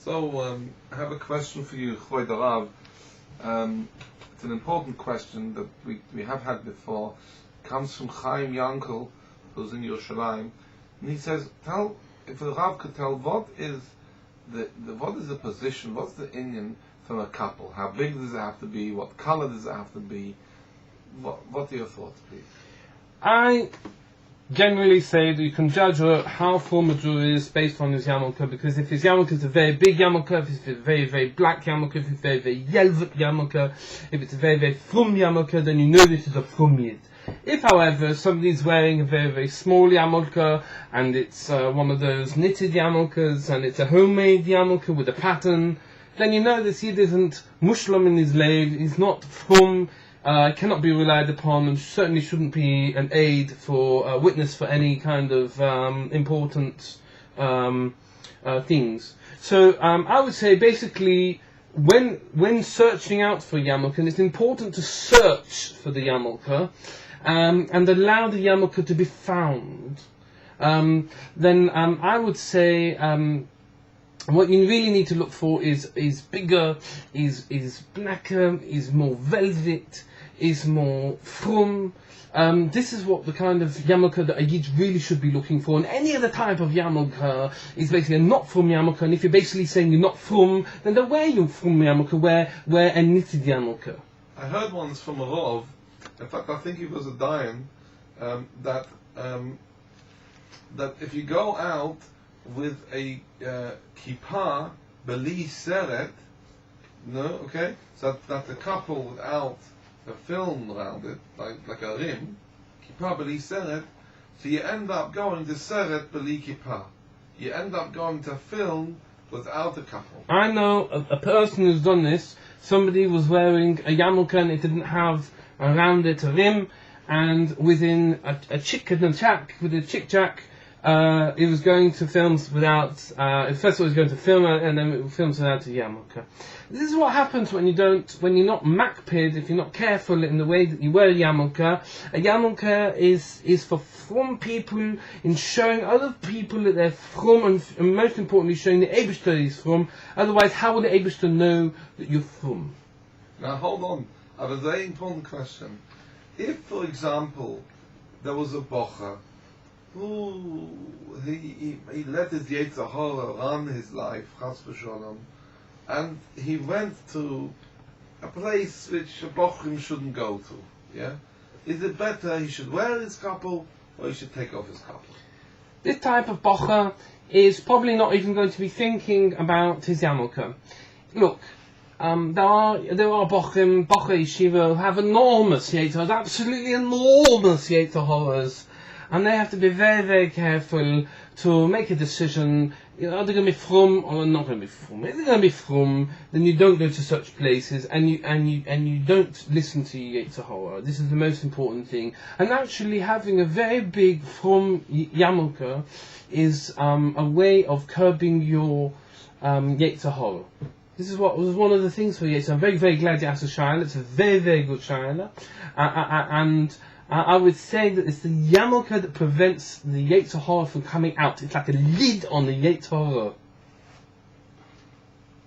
So, I have a question for you, Chvoid Rav. It's an important question that we have had before. It comes from Chaim Yankel, who's in Yerushalayim, and he says, if the Rav could tell, what is the position, what's the inyan from a couple? How big does it have to be? What color does it have to be? What are your thoughts, please? I generally say that you can judge how full a Jew is based on his yamulka, because if his yamulka is a very big yamulka, if it's a very, very black yamulka, if it's a very, very yelvet yamulka, if it's a very, very frum yamulka, then you know this is a frum yid. If, however, somebody's wearing a very, very small yamulka, and it's one of those knitted yamulkas, and it's a homemade yamulka with a pattern, then you know this yid isn't mushlam in his leg, he's not frum, cannot be relied upon, and certainly shouldn't be an aid for witness for any kind of important things. So I would say basically when searching out for yamulka, and it's important to search for the yamulka and allow the yamulka to be found, then I would say what you really need to look for is bigger, is blacker, is more velvet, is more frum. This is what the kind of yamulka that a yid really should be looking for. And any other type of yamulka is basically a not frum yamulka. And if you're basically saying you're not frum, then don't wear your frum yamulka, wear a knitted yamulka. I heard once from a Rav, in fact I think he was a Dayan, that if you go out with a kippah beli seret, so that the couple without a film around it, like a rim, kippah beli seret, so you end up going to seret beli kippah. You end up going to film without a couple. I know a person who's done this. Somebody was wearing a yamulka and it didn't have around it a rim, and within a chick jack, it was going to films without. First of all, it was going to film, and then it was films without a yarmulke. This is what happens when you're not makpid, if you're not careful in the way that you wear a yarmulke. A yarmulke is for from people, in showing other people that they're from, and most importantly, showing the Eibishter is from. Otherwise, how will the Eibishter know that you're from? Now, hold on. I have a very important question. If, for example, there was a bocher who he let his Yetzer Hara run his life, chas v'sholom, and he went to a place which a bochrim shouldn't go to, yeah? Is it better he should wear his couple, or he should take off his couple? This type of bocher is probably not even going to be thinking about his yarmulke. Look, there are bocher yeshiva who have enormous Yetzer Haras, absolutely enormous Yetzer Haras, and they have to be very, very careful to make a decision. Are they going to be frum or not going to be frum? If they're going to be frum, then you don't go to such places, and you don't listen to Yetzer Hara. This is the most important thing. And actually, having a very big frum yarmulke is a way of curbing your Yetzer Hara. This is what was one of the things for Yetzer. I'm very, very glad you asked a shaila. It's a very, very good shaila, and I would say that it's the yamulke that prevents the Yetzer Hara from coming out. It's like a lid on the Yetzer Hara.